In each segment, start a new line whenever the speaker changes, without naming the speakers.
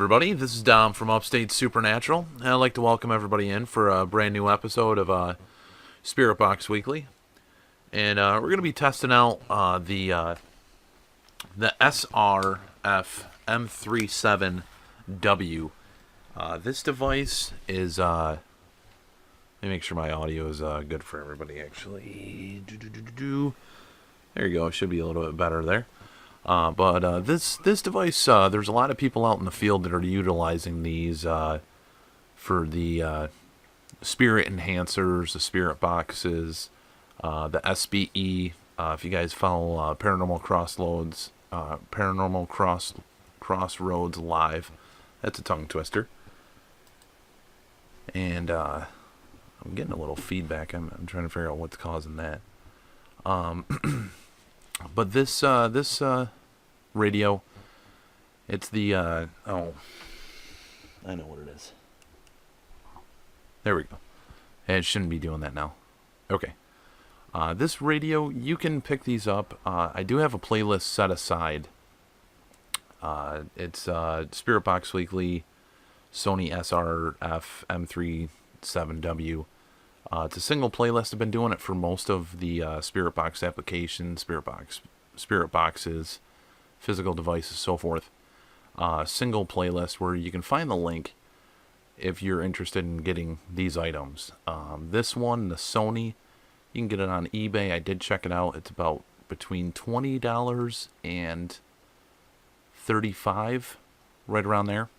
everybody. This is Dom from Upstate Supernatural, and I'd like to welcome everybody in for a brand new episode of Spirit Box Weekly. And we're going to be testing out the SRF-M37W. This device is, let me make sure my audio is good for everybody, actually. There you go, it should be a little bit better there. But this device, there's a lot of people out in the field that are utilizing these for the spirit enhancers, the spirit boxes, the SBE. If you guys follow Paranormal Crossroads Live, that's a tongue twister. And I'm getting a little feedback. I'm trying to figure out what's causing that. But this radio, it's the oh, I know what it is. There we go. And it shouldn't be doing that now. Okay. This radio, you can pick these up. I do have a playlist set aside. It's Spirit Box Weekly, Sony SRF-M37W. It's a single playlist. I've been doing it for most of the Spirit Box applications, Spirit Boxes, physical devices, so forth. Single playlist where you can find the link if you're interested in getting these items. This one, the Sony, you can get it on eBay. I did check it out. It's about between $20 and $35, right around there.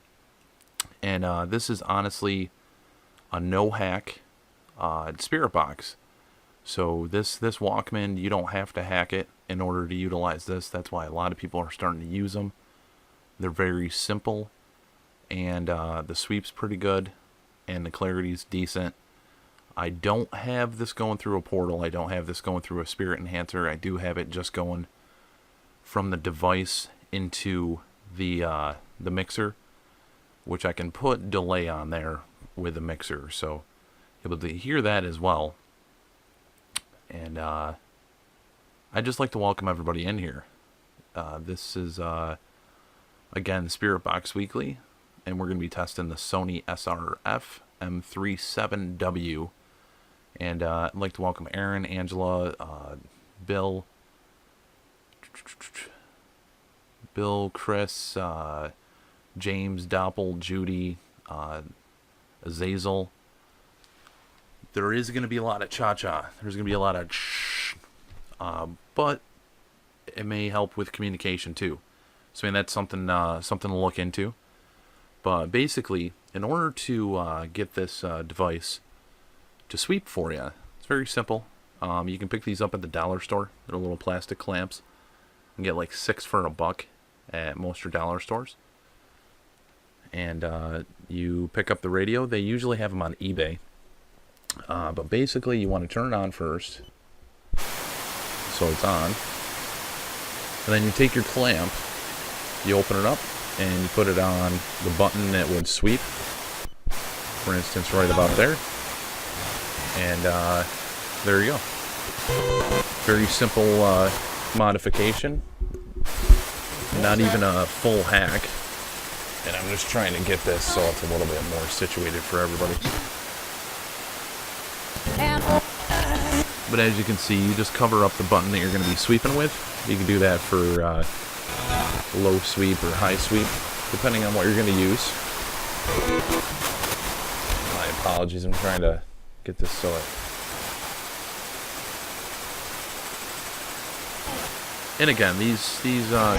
And this is honestly a no-hack Spirit Box. So this Walkman, you don't have to hack it in order to utilize this. That's why a lot of people are starting to use them. They're very simple, and the sweep's pretty good, and the clarity's decent. I don't have this going through a portal. I don't have this going through a spirit enhancer. I do have it just going from the device into the mixer, which I can put delay on there with the mixer, so able to hear that as well. And I'd just like to welcome everybody in here. This is again Spirit Box Weekly, and we're going to be testing the Sony SRF-M37W. And I'd like to welcome Aaron, Angela, Bill, Chris, James, Doppel, Judy, Azazel. There is going to be a lot of cha-cha. There's going to be a lot of shh. But it may help with communication too. So I mean, that's something to look into. But basically, in order to get this device to sweep for you, it's very simple. You can pick these up at the dollar store. They're little plastic clamps. You can get like 6 for $1 at most your dollar stores. And you pick up the radio. They usually have them on eBay. But basically, you want to turn it on first, so it's on, and then you take your clamp, you open it up, and you put it on the button that would sweep, for instance, right about there, and there you go. Very simple modification, not even a full hack, and I'm just trying to get this so it's a little bit more situated for everybody. But as you can see, you just cover up the button that you're going to be sweeping with. You can do that for low sweep or high sweep, depending on what you're going to use. My apologies, I'm trying to get this so it... And again, these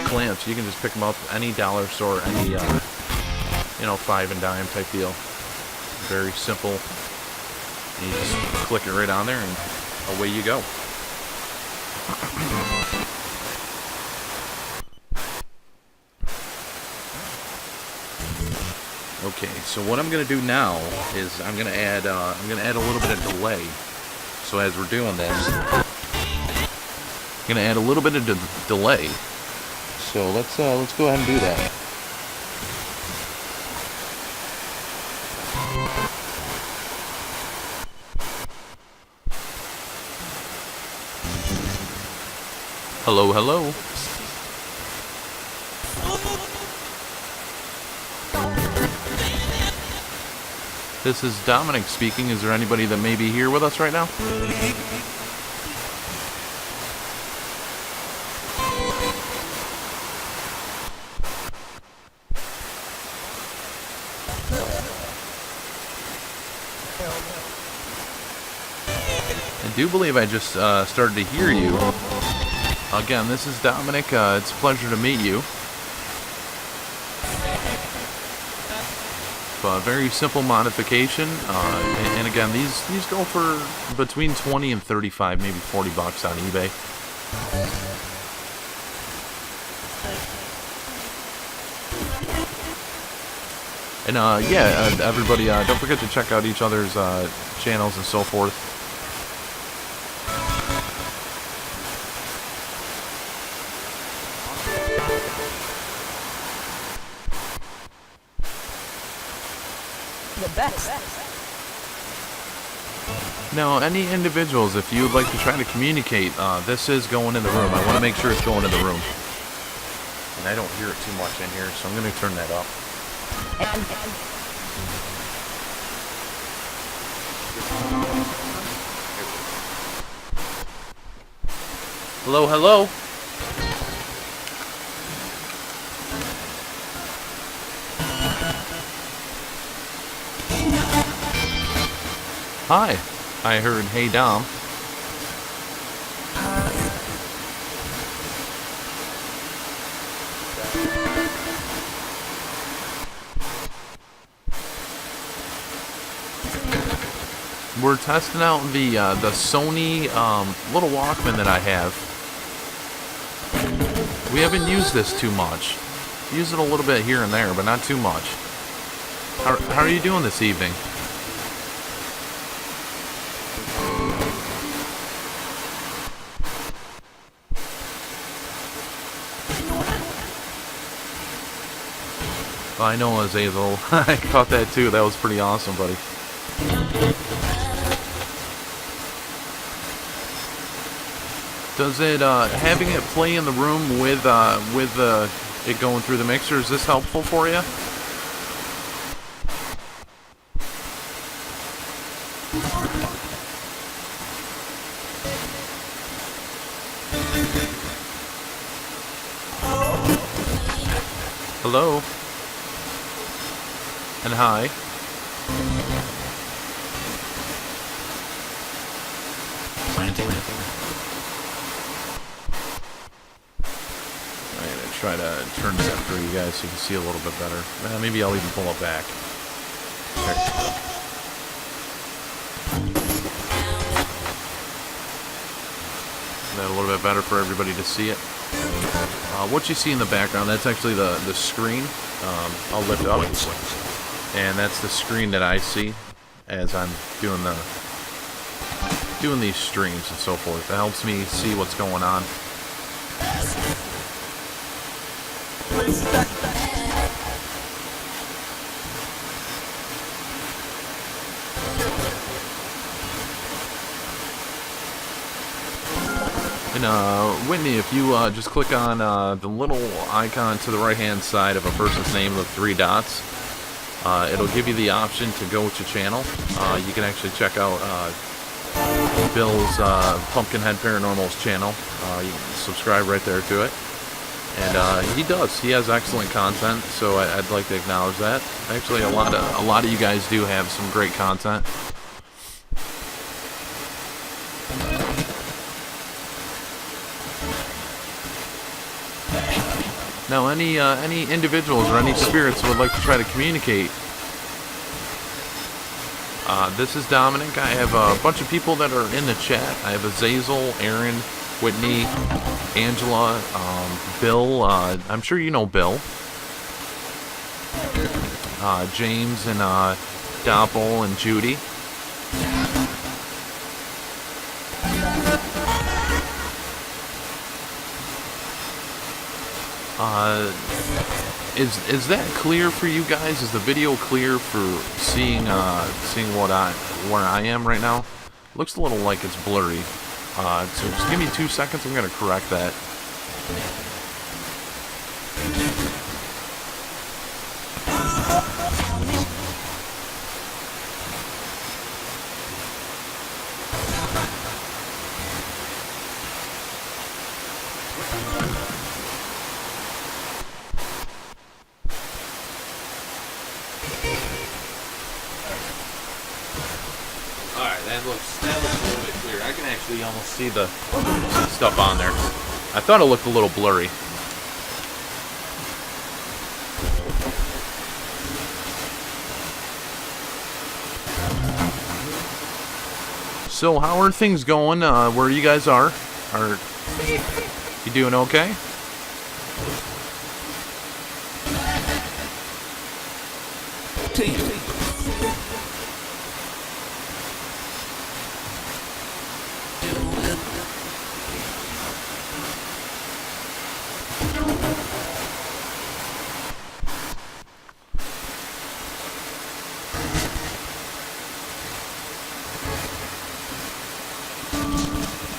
clamps, you can just pick them up any dollar store, any 5 and dime type deal. Very simple. You just click it right on there and away you go. Okay, so what I'm going to do now is I'm going to add a little bit of delay. So as we're doing this, I'm going to add a little bit of delay. So let's go ahead and do that. Hello, hello. This is Dominic speaking. Is there anybody that may be here with us right now? I do believe I just started to hear you. Again, this is Dominic. It's a pleasure to meet you. Very simple modification, and again, these go for between 20 and 35, maybe 40 bucks on eBay. And yeah, everybody, don't forget to check out each other's channels and so forth.
The best.
Now, any individuals, if you would like to try to communicate, this is going in the room. I want to make sure it's going in the room. And I don't hear it too much in here, so I'm going to turn that up. Hello, hello. Hi, I heard hey Dom. We're testing out the Sony little Walkman that I have. We haven't used this too much. Use it a little bit here and there, but not too much. How are you doing this evening? I know, Azazel. I caught that too. That was pretty awesome, buddy. Does it having it play in the room with it going through the mixer? Is this helpful for you? Hello. And hi. I'm going to try to turn that for you guys so you can see a little bit better. Maybe I'll even pull it back. There. Is that a little bit better for everybody to see it? What you see in the background, that's actually the screen. I'll lift up. And that's the screen that I see as I'm doing these streams and so forth. It helps me see what's going on. And Whitney, if you just click on the little icon to the right hand side of a person's name with 3 dots, it'll give you the option to go to channel. You can actually check out Bill's Pumpkinhead Paranormal's channel. You can subscribe right there to it. And he has excellent content, so I'd like to acknowledge that. Actually, a lot of you guys do have some great content. Now, any individuals or any spirits who would like to try to communicate, this is Dominic. I have a bunch of people that are in the chat. I have Azazel, Aaron, Whitney, Angela, Bill. I'm sure you know Bill. James and Doppel and Judy. Is that clear for you guys? Is the video clear for seeing where I am right now? Looks a little like it's blurry. So just give me 2 seconds. I'm gonna correct that. that looks a little bit clearer. I can actually almost see the stuff on there. I thought it looked a little blurry. So how are things going where you guys are? Are you doing okay?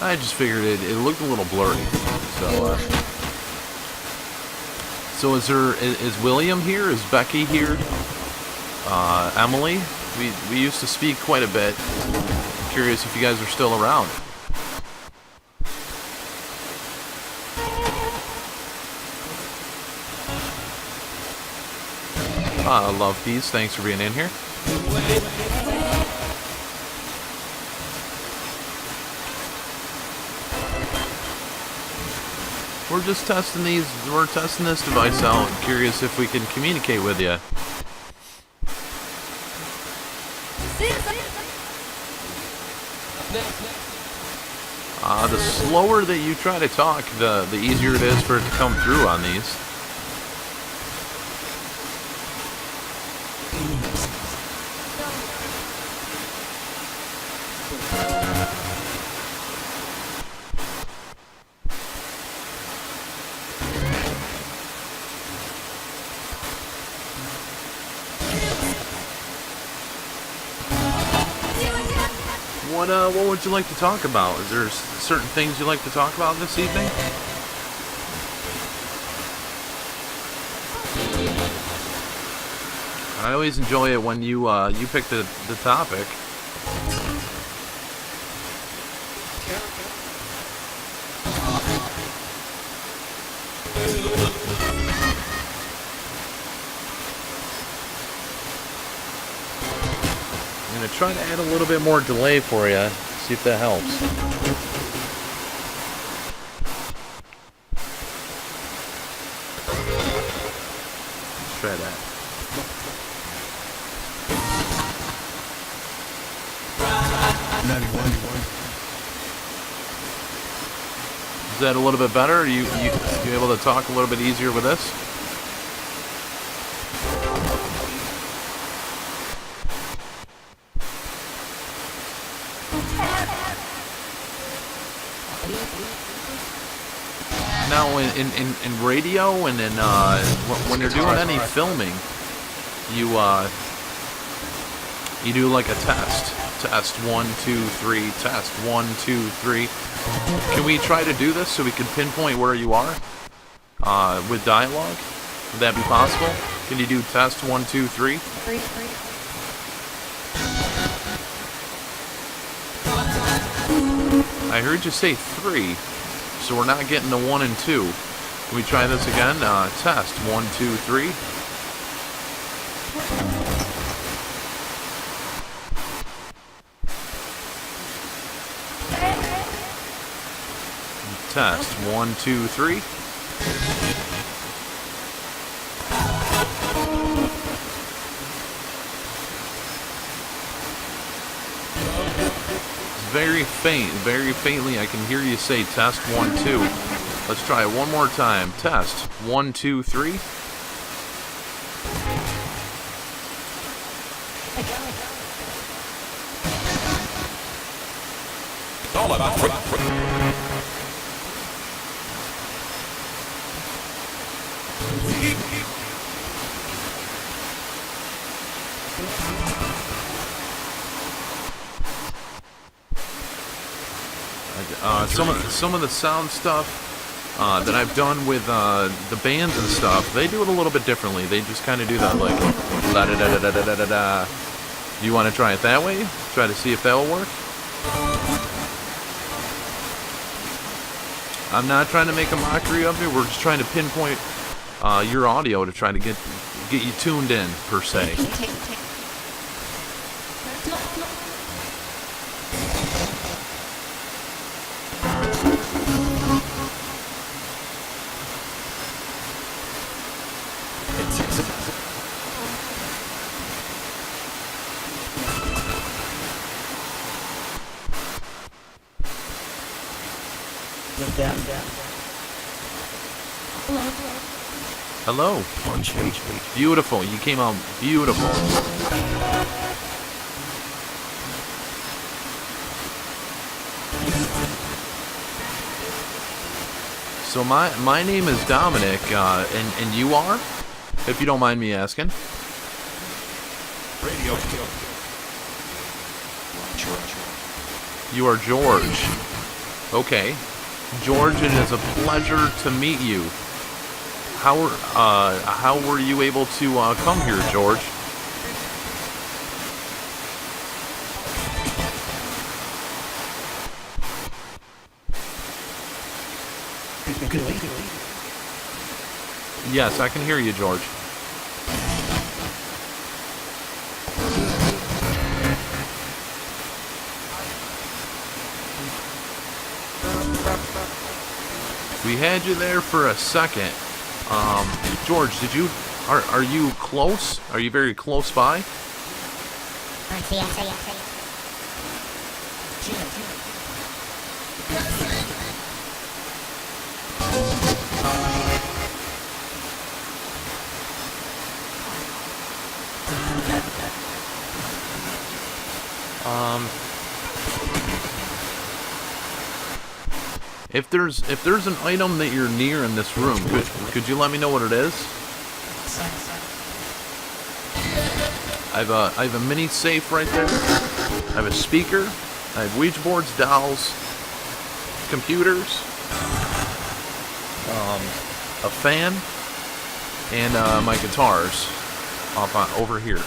I just figured it looked a little blurry. So is William here? Is Becky here? Emily? We used to speak quite a bit. I'm curious if you guys are still around. Love Peace, thanks for being in here. We're just testing we're testing this device out. I'm curious if we can communicate with you. The slower that you try to talk, the easier it is for it to come through on these. What would you like to talk about? Is there certain things you'd like to talk about this evening? I always enjoy it when you pick the topic. I'm going to try to add a little bit more delay for you, see if that helps. Let's try that. Is that a little bit better? Are you able to talk a little bit easier with this? Now, in radio and when you're doing any filming, you do like a test. Test 1, 2, 3. Test 1, 2, 3. Can we try to do this so we can pinpoint where you are with dialogue? Would that be possible? Can you do test 1, 2, 3? I heard you say 3, so we're not getting the 1 and 2. Can we try this again? Test 1, 2, 3. Test 1, 2, 3. Very faint, very faintly I can hear you say test 1, 2. Let's try it one more time. Test 1, 2, 3.
All about
some of the sound stuff that I've done with the bands and stuff, they do it a little bit differently. They just kind of do that like da da da da da da da da. You want to try it that way? Try to see if that will work. I'm not trying to make a mockery of it. We're just trying to pinpoint your audio to try to get you tuned in per se. Hello. Beautiful. You came out beautiful. So my name is Dominic, and you are, if you don't mind me asking.
Radio.
You are George. Okay, George, it is a pleasure to meet you. How were you able to come here, George? Yes, I can hear you, George. We had you there for a second. George, are you close? Are you very close by? If there's an item that you're near in this room, could you let me know what it is? I have a mini safe right there. I have a speaker. I have Ouija boards, dolls, computers, a fan, and my guitars over here.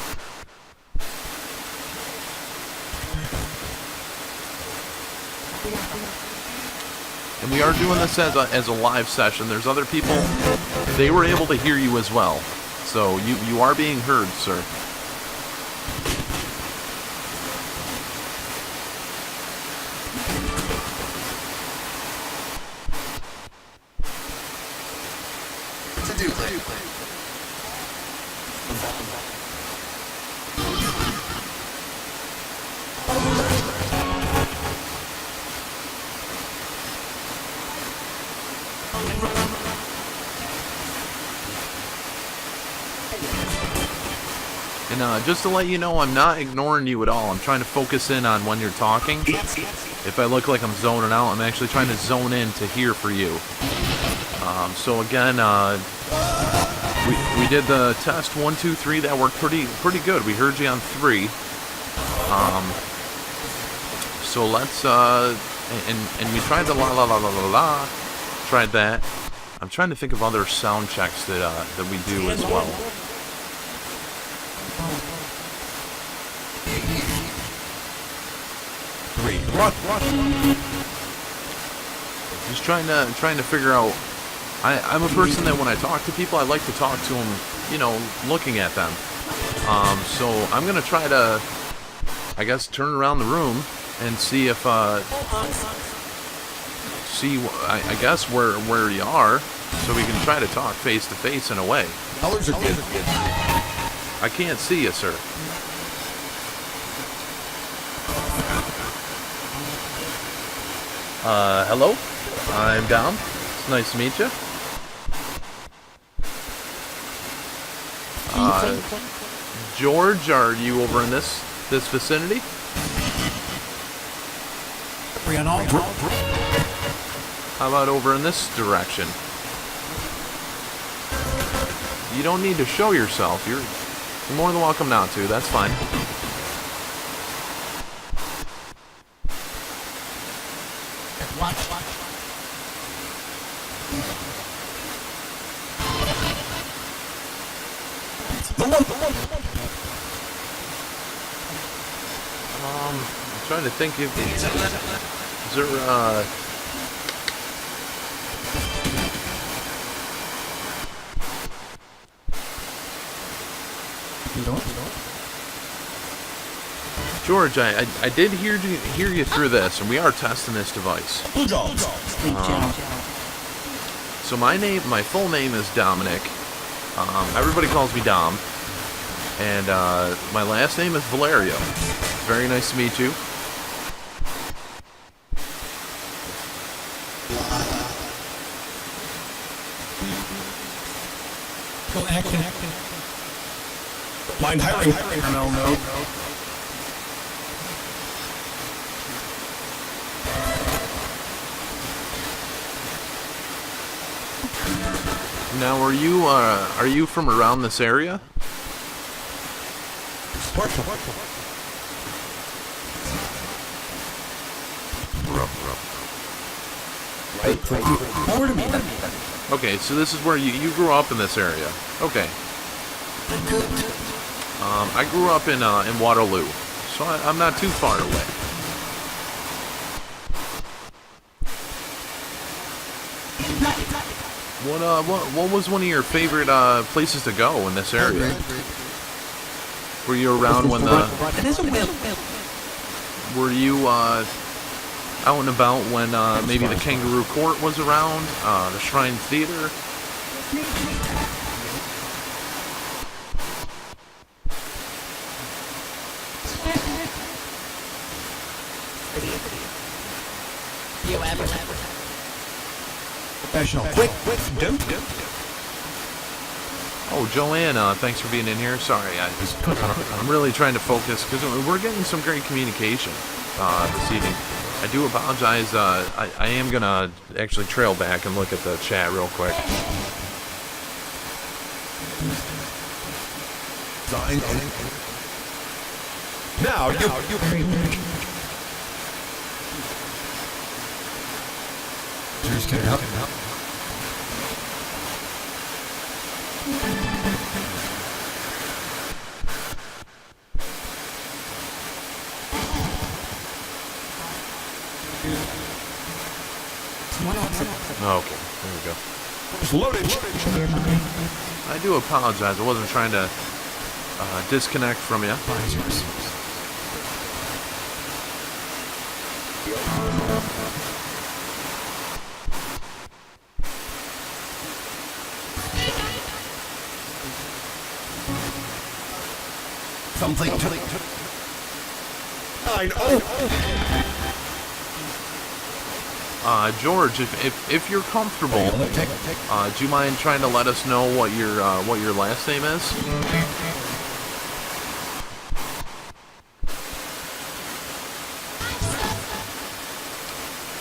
And we are doing this as a live session. There's other people, they were able to hear you as well. So you are being heard, sir. And just to let you know, I'm not ignoring you at all. I'm trying to focus in on when you're talking. If I look like I'm zoning out, I'm actually trying to zone in to hear for you. So again, we did the test 1, 2, 3. That worked pretty good. We heard you on 3. So let's and we tried the la la la la la la. Tried that. I'm trying to think of other sound checks that we do as well. Just trying to figure out. I'm a person that when I talk to people, I like to talk to them, you know, looking at them. So I'm gonna try to, I guess, turn around the room and see if I guess where you are, so we can try to talk face to face in a way.
Colors are good.
I can't see you, sir. Hello? I'm Dom. It's nice to meet you. George, are you over in this vicinity? How about over in this direction? You don't need to show yourself. You're more than welcome not to. That's fine. I'm trying to think if is there George, I did hear you through this, and we are testing this device. So my full name is Dominic. Everybody calls me Dom, and my last name is Valerio. Very nice to meet you.
Mind hiring Carmel node.
Now, are you from around this area? Okay, so this is where you grew up in this area. Okay. I grew up in Waterloo, so I'm not too far away. What was one of your favorite places to go in this area? Were you around when Were you out and about when maybe the Kangaroo Court was around, the Shrine Theater?
Professional. Quick, don't.
Oh, Joanne, thanks for being in here. Sorry, I'm really trying to focus because we're getting some great communication this evening. I do apologize. I am going to actually trail back and look at the chat real quick.
Now you. Just get it up.
Okay, there we go.
It's loaded.
I do apologize. I wasn't trying to disconnect from you.
Something to. I know.
George, if you're comfortable, do you mind trying to let us know what your last name is?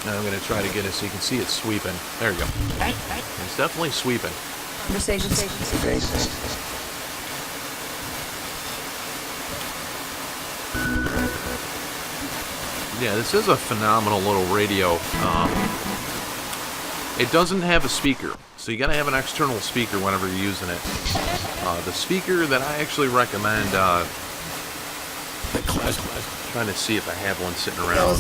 I'm gonna try to get it so you can see it sweeping. There you go. It's definitely sweeping.
Conversation.
Yeah, this is a phenomenal little radio. It doesn't have a speaker, so you gotta have an external speaker whenever you're using it. The speaker that I actually recommend, trying to see if I have one sitting around.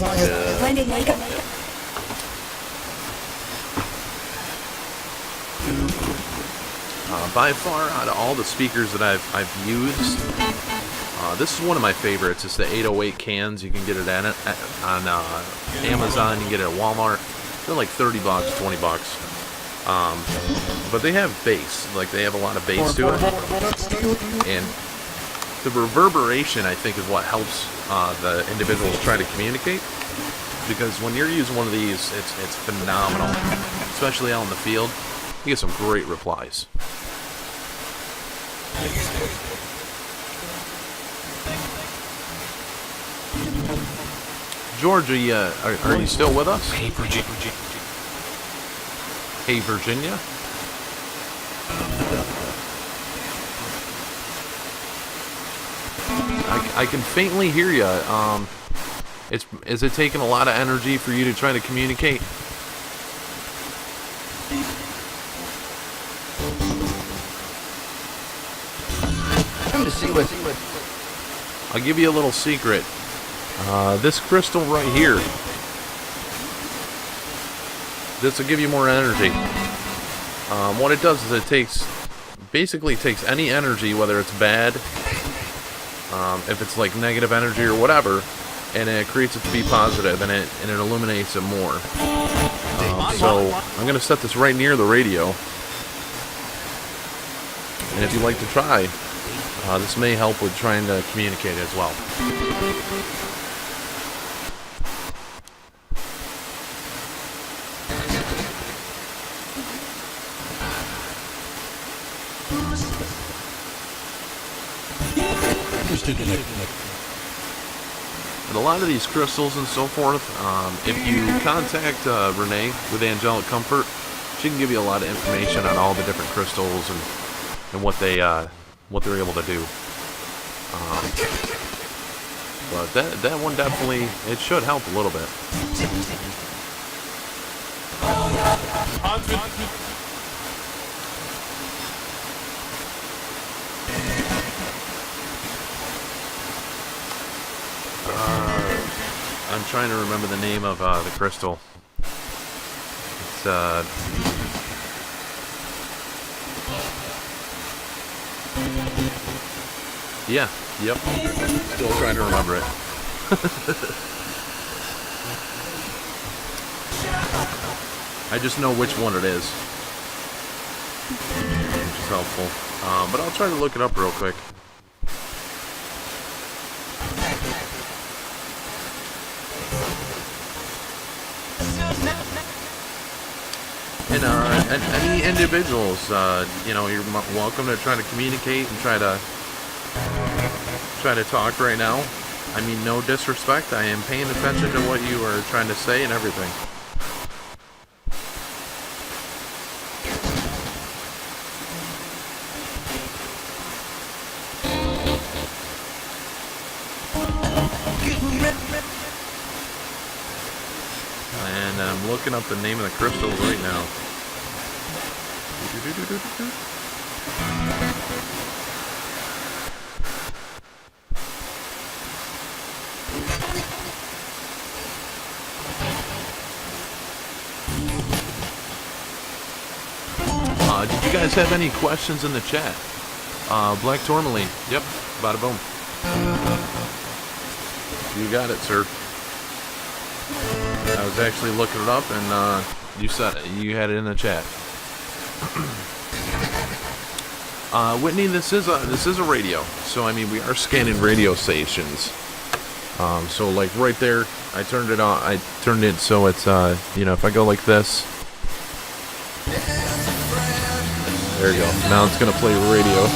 By far, out of all the speakers that I've used, this is one of my favorites. It's the 808 cans. You can get it on Amazon. You can get it at Walmart. They're like $30, $20. But they have bass. Like, they have a lot of bass to it. And the reverberation, I think, is what helps the individuals try to communicate. Because when you're using one of these, it's phenomenal. Especially out in the field. You get some great replies. George, are you still with us?
Hey, Virginia.
Hey, Virginia. I can faintly hear you. Is it taking a lot of energy for you to try to communicate? I'll give you a little secret. This crystal right here, this will give you more energy. What it does is it basically takes any energy, whether it's bad, if it's like negative energy or whatever, and it creates it to be positive, and it illuminates it more. So I'm going to set this right near the radio, and if you'd like to try, this may help with trying to communicate as well.
to the next.
And a lot of these crystals and so forth, if you contact Renee with Angelic Comfort, she can give you a lot of information on all the different crystals and what they're able to do. But that one definitely, it should help a little bit. I'm trying to remember the name of the crystal. It's yeah, yep. Still trying to remember it. I just know which one it is, which is helpful. But I'll try to look it up real quick. And any individuals, you're welcome to try to communicate and try to talk right now. I mean, no disrespect. I am paying attention to what you are trying to say and everything. And I'm looking up the name of the crystal right now. Did you guys have any questions in the chat? Black Tourmaline. Yep. Bada boom. You got it, sir. I was actually looking it up, and you said you had it in the chat. Whitney, this is a radio, so I mean we are scanning radio stations. So like right there, I turned it on. I turned it so it's if I go like this, there you go. Now it's gonna play radio.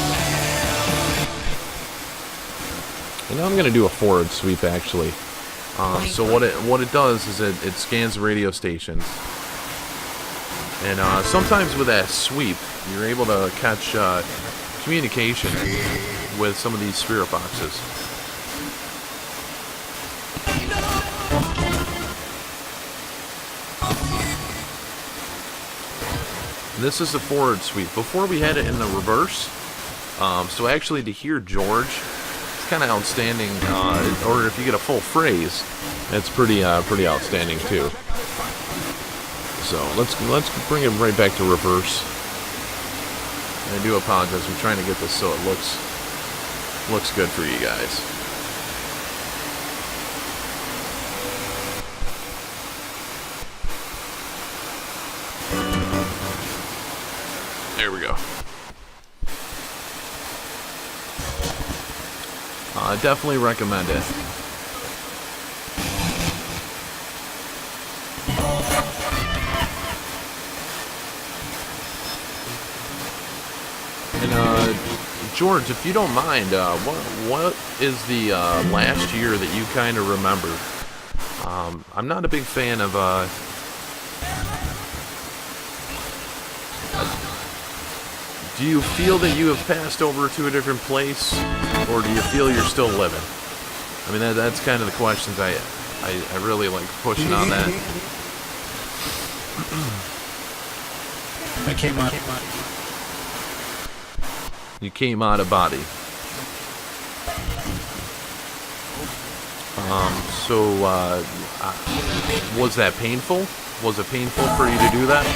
And now I'm gonna do a forward sweep actually. So what it does is it scans radio stations, and sometimes with that sweep, you're able to catch communication with some of these spirit boxes. And this is the forward sweep. Before we had it in the reverse, so actually to hear George, it's kind of outstanding. Or if you get a full phrase, it's pretty outstanding too. So let's bring it right back to reverse. And I do apologize. I'm trying to get this so it looks good for you guys. There we go. I definitely recommend it. And George, if you don't mind, what is the last year that you kind of remember? I'm not a big fan of do you feel that you have passed over to a different place, or do you feel you're still living? I mean, that's kind of the questions I really like pushing on that.
I came out.
You came out of body. Was that painful? Was it painful for you to do that?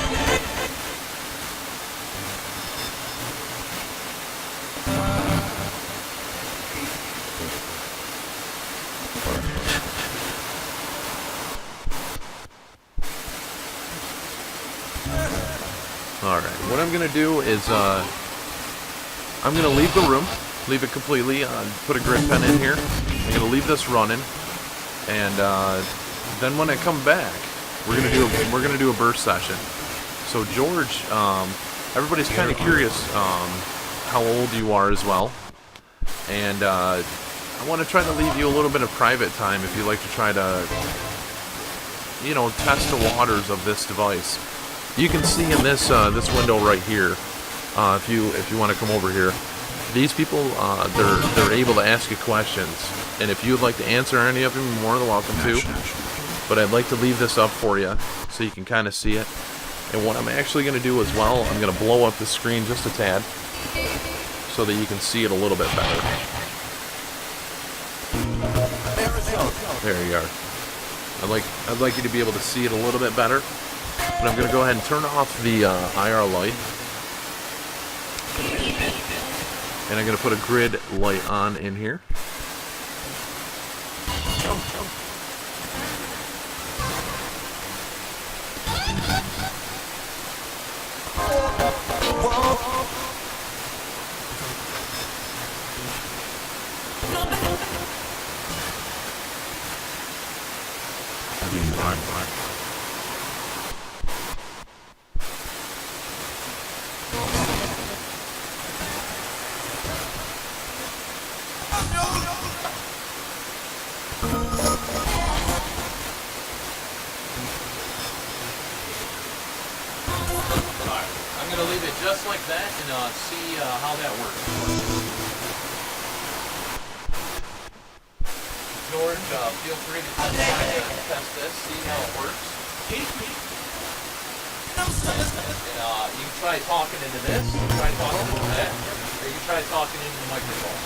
Alright, what I'm going to do is I'm going to leave the room, leave it completely, put a grid pen in here. I'm going to leave this running, and then when I come back, we're going to do a burst session. So George, everybody's kind of curious how old you are as well, and I want to try to leave you a little bit of private time if you like to try to, you know, test the waters of this device. You can see in this this window right here, if you want to come over here, these people they're able to ask you questions, and if you would like to answer any of them, you're more than welcome to. But I'd like to leave this up for you so you can kind of see it. And what I'm actually going to do as well, I'm going to blow up the screen just a tad so that you can see it a little bit better. There you are. I'd like you to be able to see it a little bit better. But I'm going to go ahead and turn off the IR light. And I'm going to put a grid light on in here. I'm going to leave it just like that and see how that works. George, feel free to test this, see how it works. And, you can try talking into this, you can try talking into that, or you can try talking into the microphone.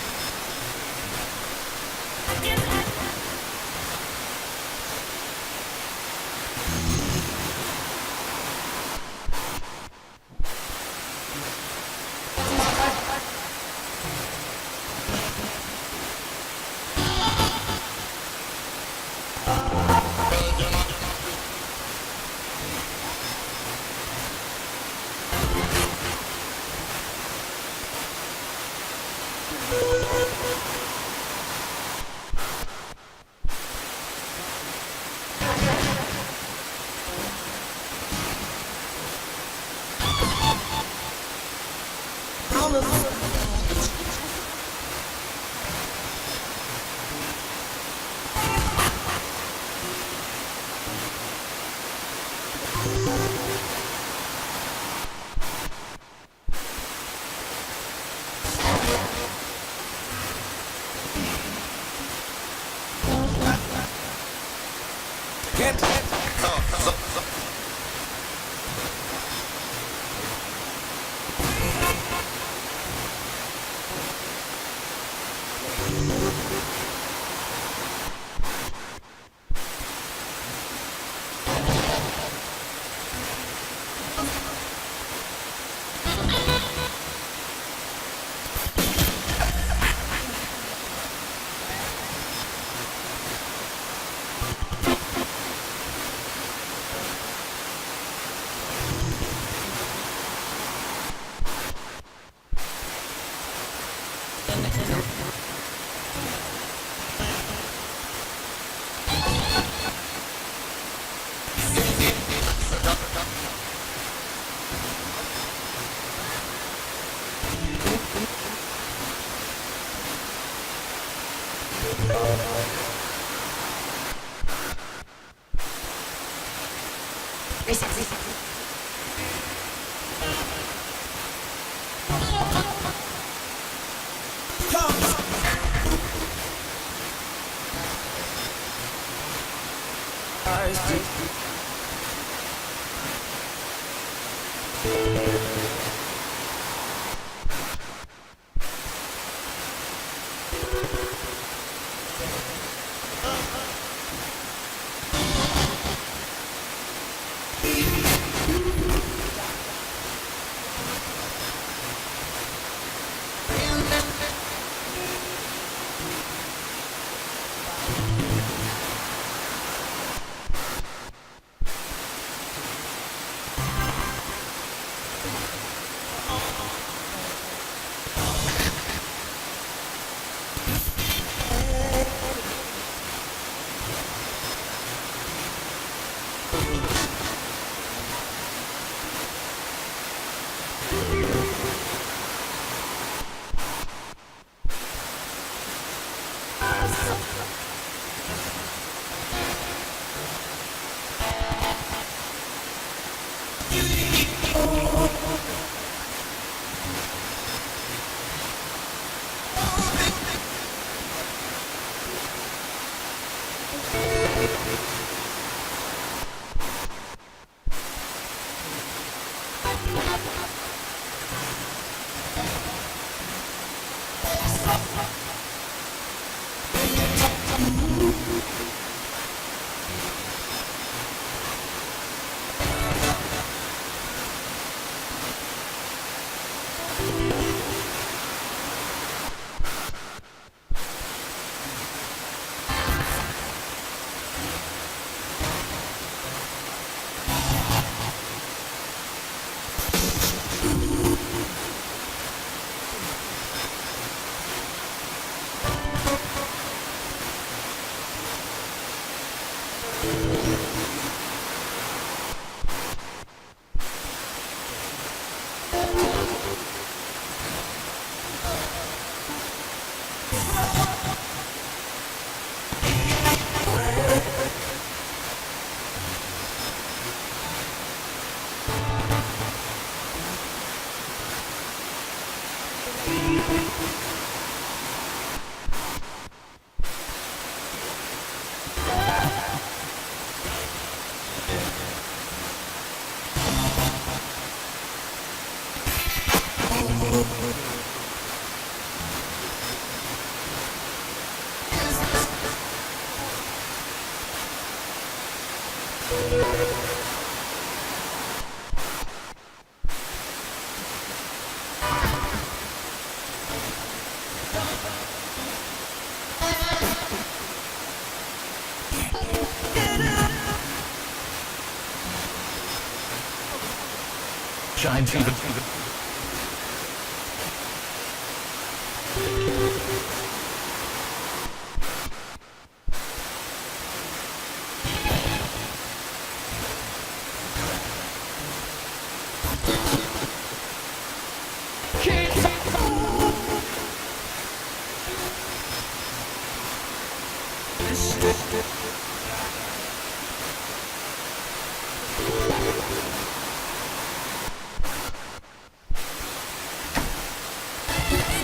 Shine fever.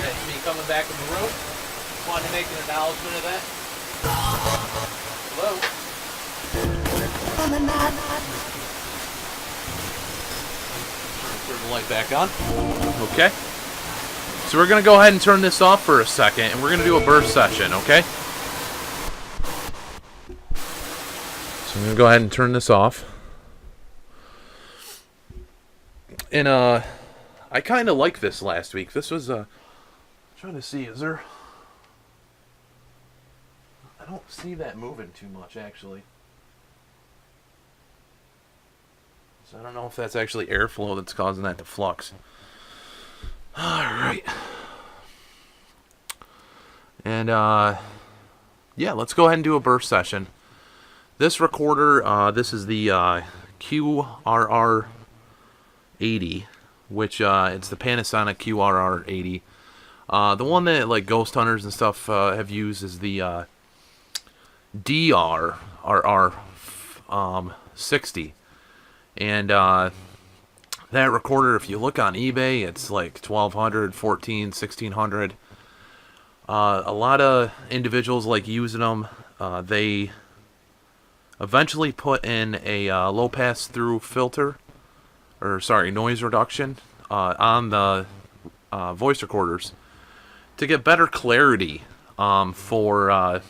That's me coming back in the room. Wanted to make an acknowledgement of that. Hello? Turn the light back on.
Okay. So we're going to go ahead and turn this off for a second, and we're going to do a burst session, okay? So I'm going to go ahead and turn this off. And, I kind of liked this last week. This was, trying to see, is there... I don't see that moving too much, actually. So I don't know if that's actually airflow that's causing that to flux. Alright. And, yeah, let's go ahead and do a burst session. This recorder, this is the QRR80, which, it's the Panasonic QRR80. The one that, like, ghost hunters and stuff have used is the DRRR60. And that recorder, if you look on eBay, it's like $1,200, $1,400, $1,600. A lot of individuals like using them. They eventually put in a low pass through filter, or sorry, noise reduction on the voice recorders to get better clarity for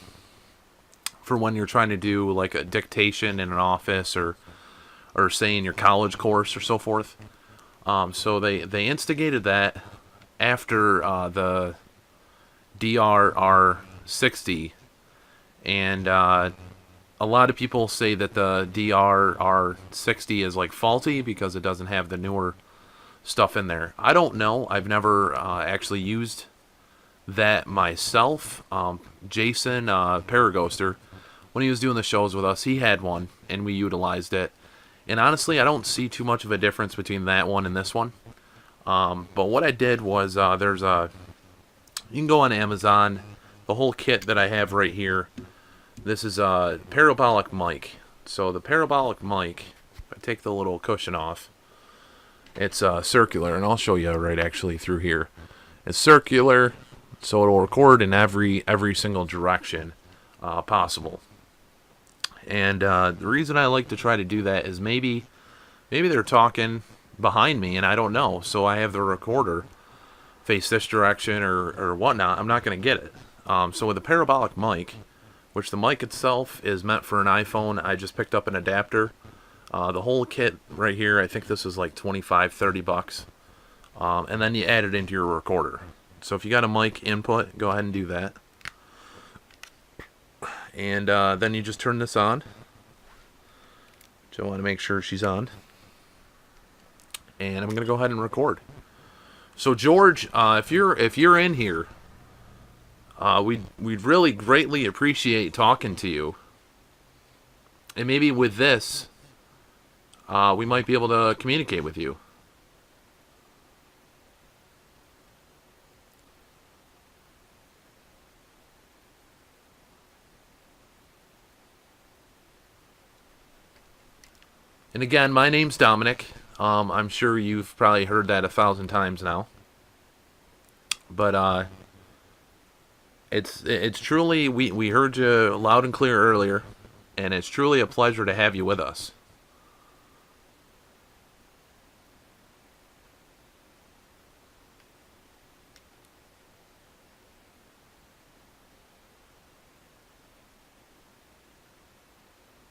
when you're trying to do like a dictation in an office or say in your college course or so forth. So they instigated that after the DRR60, and a lot of people say that the DRR60 is like faulty because it doesn't have the newer stuff in there. I don't know. I've never actually used that myself. Jason Paraghoster, when he was doing the shows with us, he had one and we utilized it. And honestly, I don't see too much of a difference between that one and this one. But what I did was, there's a... You can go on Amazon. The whole kit that I have right here. This is a parabolic mic. So the parabolic mic, if I take the little cushion off, it's circular. And I'll show you right actually through here. It's circular, so it'll record in every single direction possible. And the reason I like to try to do that is maybe they're talking behind me and I don't know. So I have the recorder face this direction or whatnot. I'm not going to get it. So with a parabolic mic, which the mic itself is meant for an iPhone, I just picked up an adapter. The whole kit right here, I think this is like $25-$30. And then you add it into your recorder. So if you got a mic input, go ahead and do that. And then you just turn this on. So I want to make sure she's on. And I'm going to go ahead and record. So George, if you're in here, we'd really greatly appreciate talking to you. And maybe with this, we might be able to communicate with you. And again, my name's Dominic. I'm sure you've probably heard that 1,000 times now. But it's truly, we heard you loud and clear earlier, and it's truly a pleasure to have you with us.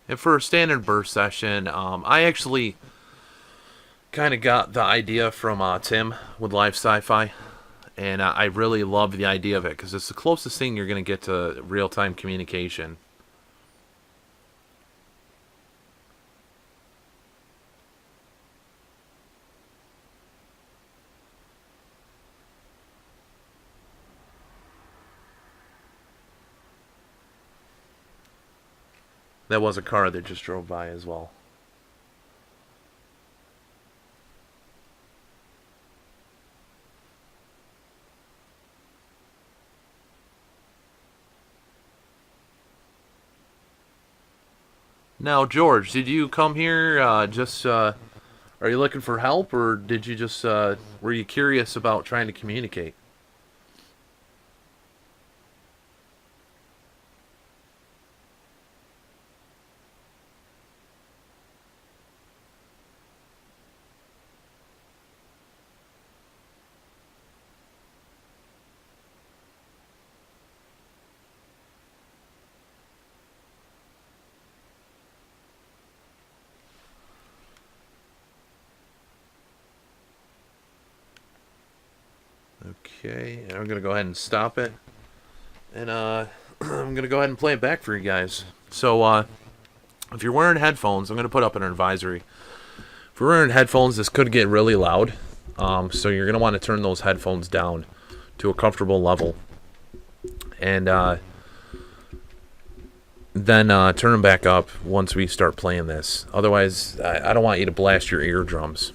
And for a standard burst session, I actually kind of got the idea from Tim with Live Sci-Fi, and I really love the idea of it because it's the closest thing you're going to get to real-time communication. That was a car that just drove by as well. Now, George, did you come here are you looking for help, or did you just, were you curious about trying to communicate? Okay, I'm going to go ahead and stop it. And I'm going to go ahead and play it back for you guys. So, if you're wearing headphones, I'm going to put up an advisory. If you're wearing headphones, this could get really loud. So you're going to want to turn those headphones down to a comfortable level. And then turn them back up once we start playing this. Otherwise, I don't want you to blast your eardrums.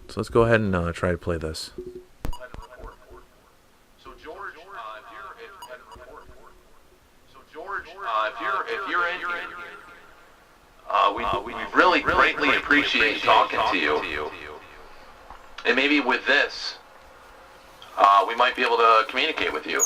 So let's go ahead and try to play this.
If you're in here, we really greatly appreciate talking to you. And maybe with this, we might be able to communicate with you.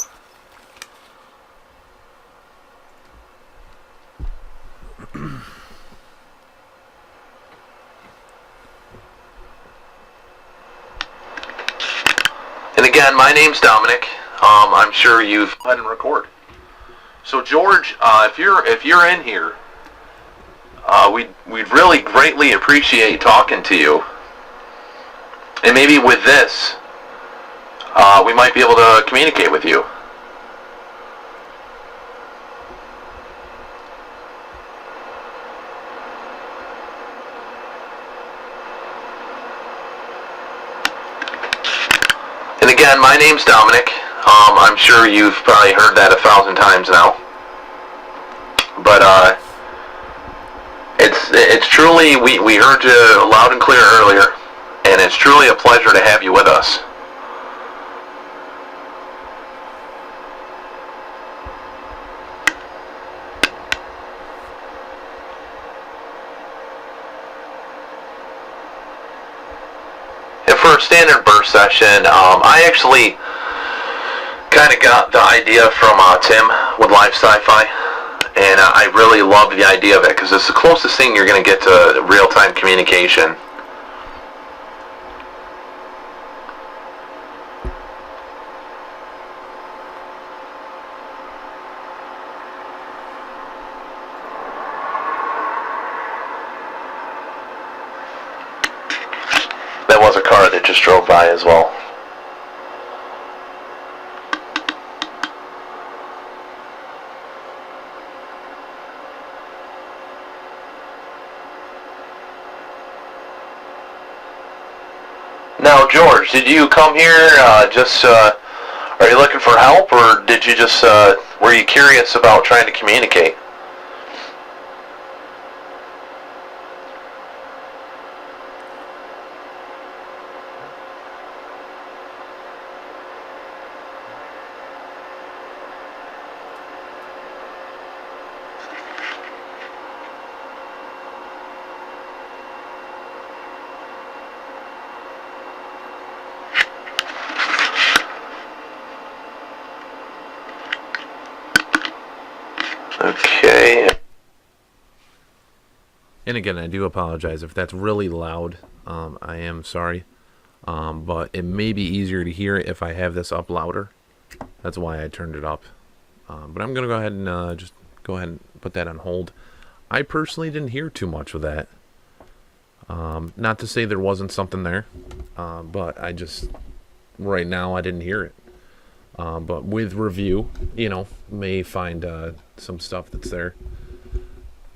And again, my name's Dominic. I'm sure you've go ahead and record. So George, if you're in here, we'd really greatly appreciate talking to you. And maybe with this, we might be able to communicate with you. And again, my name's Dominic. I'm sure you've probably heard that 1,000 times now. But it's truly, we heard you loud and clear earlier, and it's truly a pleasure to have you with us. And for a standard burst session, I actually kind of got the idea from Tim with Live Sci-Fi, and I really love the idea of it because it's the closest thing you're going to get to real-time communication. That was a car that just drove by as well. Now, George, did you come here are you looking for help, or did you just, were you curious about trying to communicate? Okay.
And again, I do apologize if that's really loud. I am sorry. But it may be easier to hear it if I have this up louder. That's why I turned it up. But I'm going to go ahead and just go ahead and put that on hold. I personally didn't hear too much of that. Not to say there wasn't something there. But I just, right now, I didn't hear it. But with review, you know, may find some stuff that's there.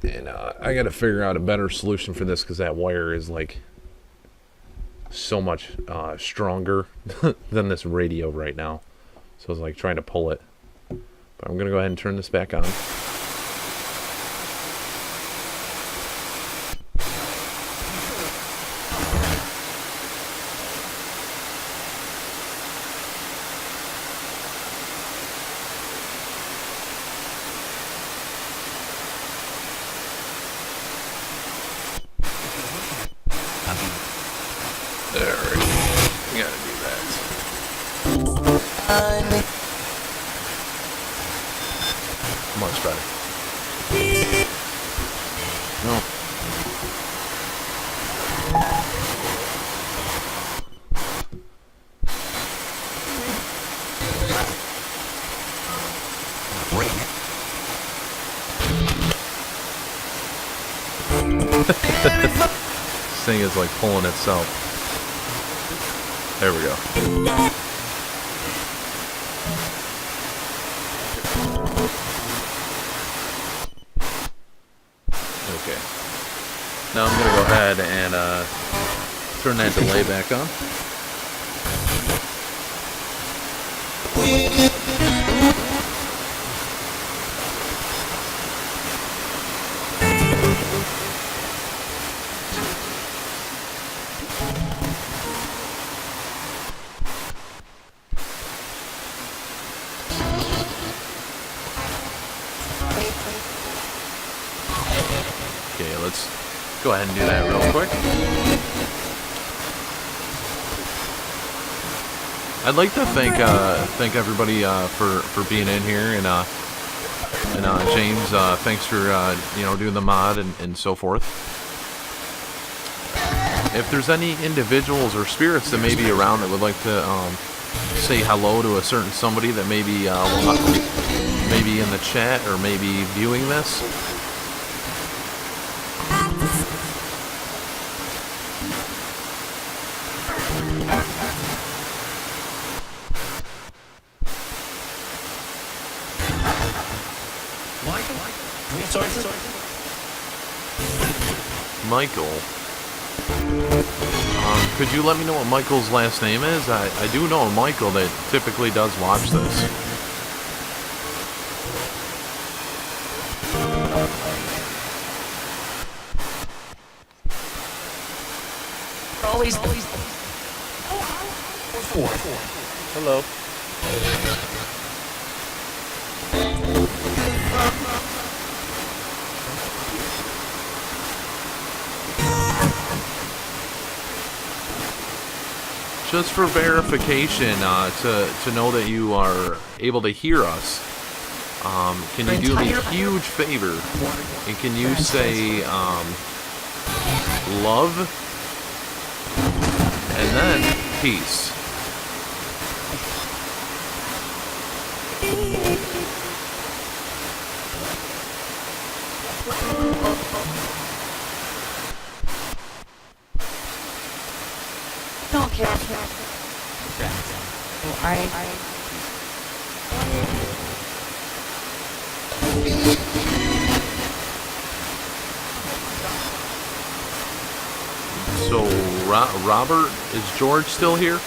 And I got to figure out a better solution for this because that wire is like so much stronger than this radio right now. So I was like trying to pull it. But I'm going to go ahead and turn this back on. There we go. We gotta do that. Much better. No. This thing is like pulling itself. There we go. Okay. Now I'm going to go ahead and turn that delay back on. Okay, let's go ahead and do that real quick. I'd like to thank everybody for being in here, and James, thanks for doing the mod and so forth. If there's any individuals or spirits that may be around that would like to say hello to a certain somebody that may be maybe in the chat or maybe viewing this. Michael. Could you let me know what Michael's last name is? I do know a Michael that typically does watch this.
Always.
Hello. Just for verification, to know that you are able to hear us, can you do me a huge favor? And can you say love and then peace?
Don't care. Alright.
So, Robert, is George still here?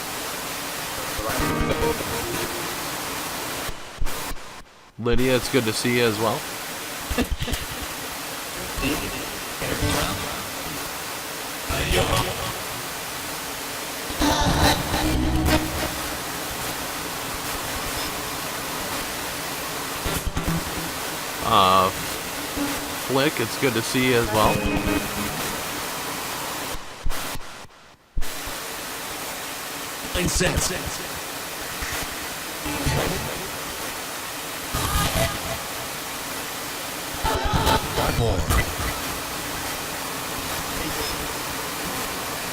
Lydia, it's good to see you as well. Flick, it's good to see you as well.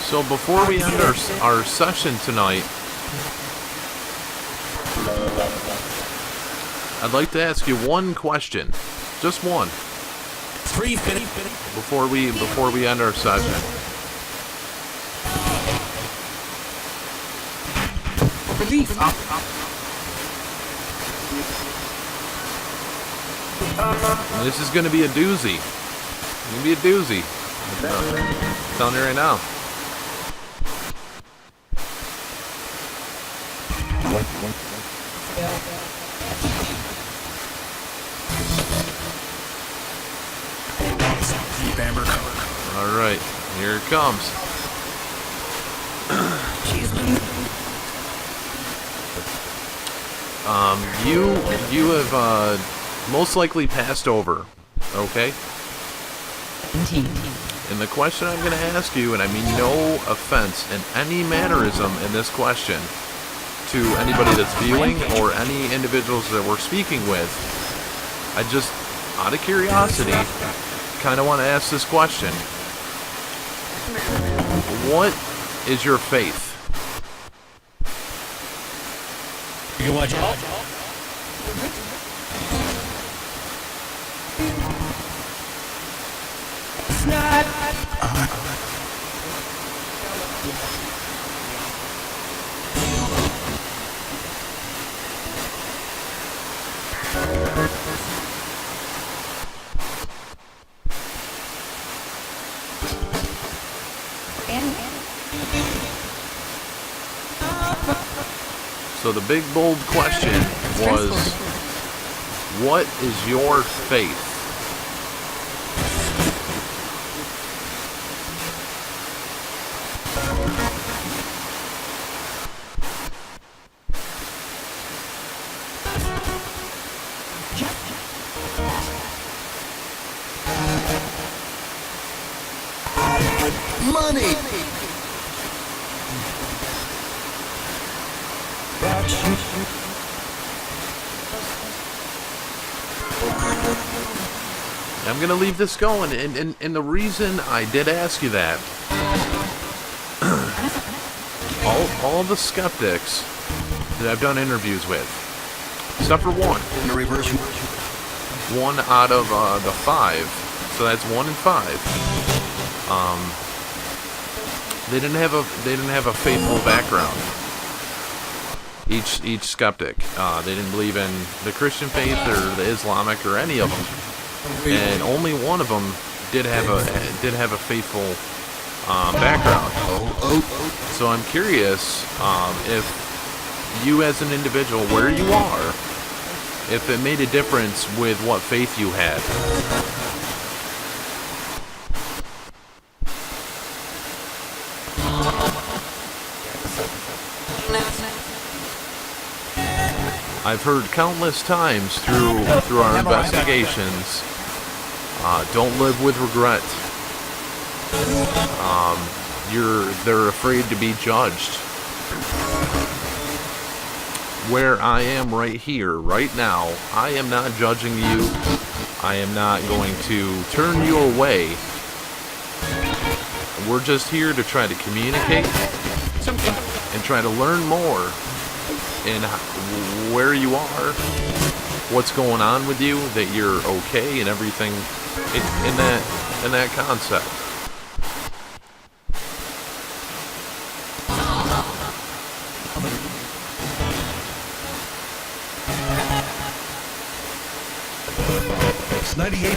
So before we end our session tonight, I'd like to ask you one question, just one, before we end our session. And this is going to be a doozy. It's going to be a doozy. I'm telling you right now. All right, here it comes. You have most likely passed over, okay? And the question I'm going to ask you, and I mean no offense in any mannerism in this question to anybody that's viewing or any individuals that we're speaking with, I just, out of curiosity, kind of want to ask this question. What is your faith?
You can watch it.
So the big bold question was, what is your faith?
Money!
I'm going to leave this going, and the reason I did ask you that, all the skeptics that I've done interviews with, except for one out of the 5, so that's 1 in 5. They didn't have a faithful background. Each skeptic, they didn't believe in the Christian faith or the Islamic or any of them. And only one of them did have a faithful background. So I'm curious if you, as an individual, where you are, if it made a difference with what faith you had. I've heard countless times through our investigations, don't live with regret. They're afraid to be judged. Where I am right here, right now, I am not judging you. I am not going to turn you away. We're just here to try to communicate and try to learn more in where you are, what's going on with you, that you're okay and everything in that concept.
It's 98.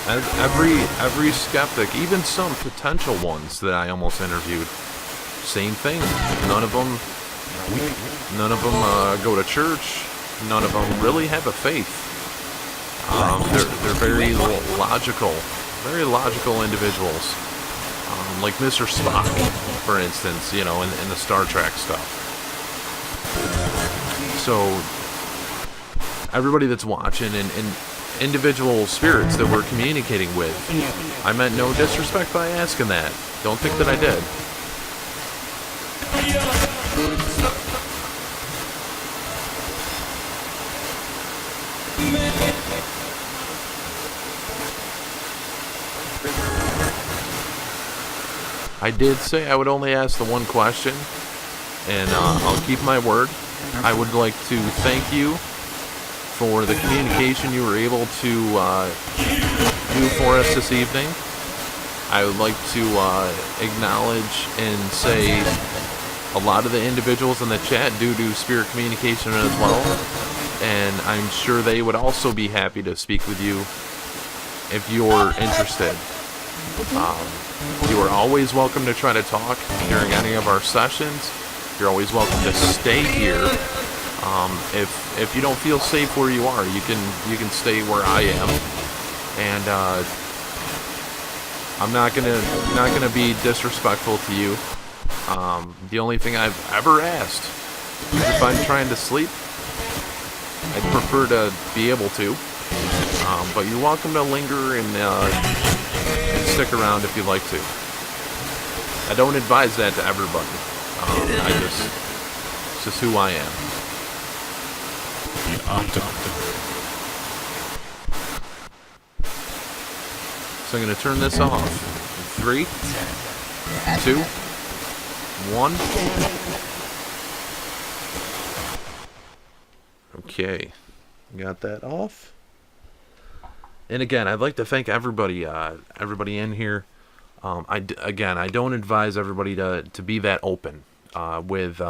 Every skeptic, even some potential ones that I almost interviewed, same thing. None of them go to church. None of them really have a faith. They're very logical individuals, like Mr. Spock, for instance. In the Star Trek stuff. So everybody that's watching and individual spirits that we're communicating with, I meant no disrespect by asking that. Don't think that I did. I did say I would only ask the one question, and I'll keep my word. I would like to thank you for the communication you were able to do for us this evening. I would like to acknowledge and say a lot of the individuals in the chat do spirit communication as well, and I'm sure they would also be happy to speak with you if you're interested. You are always welcome to try to talk during any of our sessions. You're always welcome to stay here. If you don't feel safe where you are, you can stay where I am, and I'm not gonna be disrespectful to you. The only thing I've ever asked is if I'm trying to sleep, I'd prefer to be able to. But you're welcome to linger and stick around if you'd like to. I don't advise that to everybody. It's just who I am. So I'm going to turn this off. 3, 2, 1. Okay, got that off. And again, I'd like to thank everybody in here. I don't advise everybody to be that open with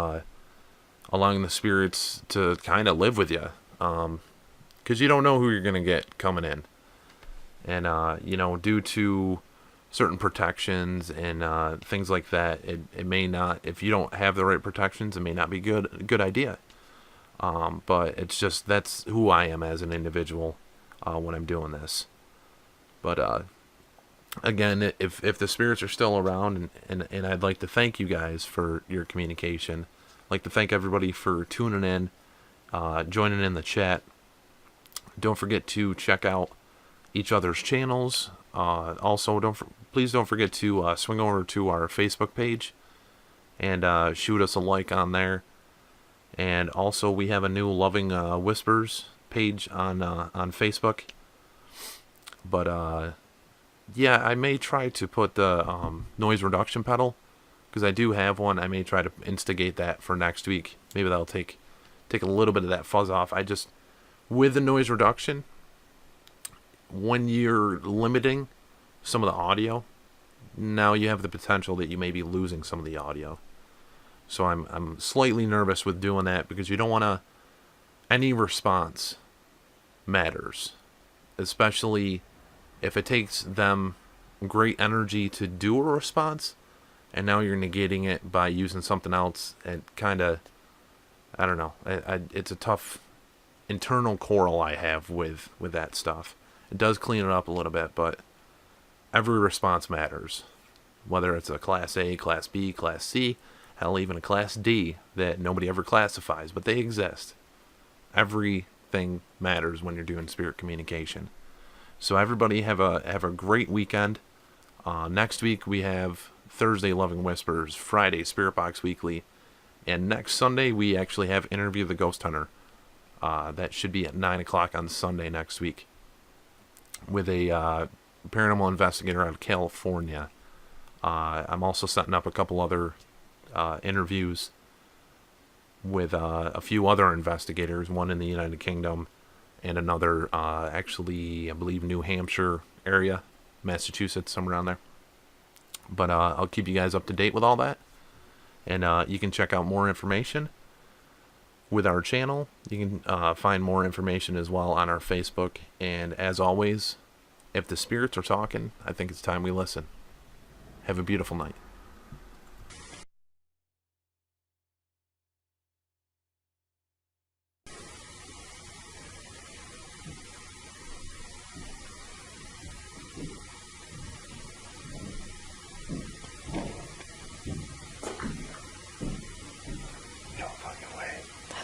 allowing the spirits to kind of live with you, because you don't know who you're going to get coming in. And, due to certain protections and things like that, it may not, if you don't have the right protections, it may not be a good idea. But it's just, that's who I am as an individual when I'm doing this. But again, if the spirits are still around, and I'd like to thank you guys for your communication. I'd like to thank everybody for tuning in, joining in the chat. Don't forget to check out each other's channels. Also, please don't forget to swing over to our Facebook page and shoot us a like on there. And also, we have a new Loving Whispers page on Facebook. But yeah, I may try to put the noise reduction pedal, because I do have one. I may try to instigate that for next week. Maybe that'll take a little bit of that fuzz off. With the noise reduction, when you're limiting some of the audio, now you have the potential that you may be losing some of the audio. So I'm slightly nervous with doing that, because you don't want to. Any response matters, especially if it takes them great energy to do a response, and now you're negating it by using something else. It kind of, I don't know. It's a tough internal quarrel I have with that stuff. It does clean it up a little bit, but every response matters. Whether it's a Class A, Class B, Class C, hell, even a Class D that nobody ever classifies, but they exist. Everything matters when you're doing spirit communication. So everybody have a great weekend. Next week we have Thursday Loving Whispers, Friday Spirit Box Weekly, and next Sunday we actually have Interview the Ghost Hunter. That should be at 9 o'clock on Sunday next week, with a paranormal investigator out of California. I'm also setting up a couple other interviews with a few other investigators, one in the United Kingdom and another actually, I believe, New Hampshire area, Massachusetts, somewhere around there. But I'll keep you guys up to date with all that. And you can check out more information with our channel. You can find more information as well on our Facebook. And as always, if the spirits are talking, I think it's time we listen. Have a beautiful night.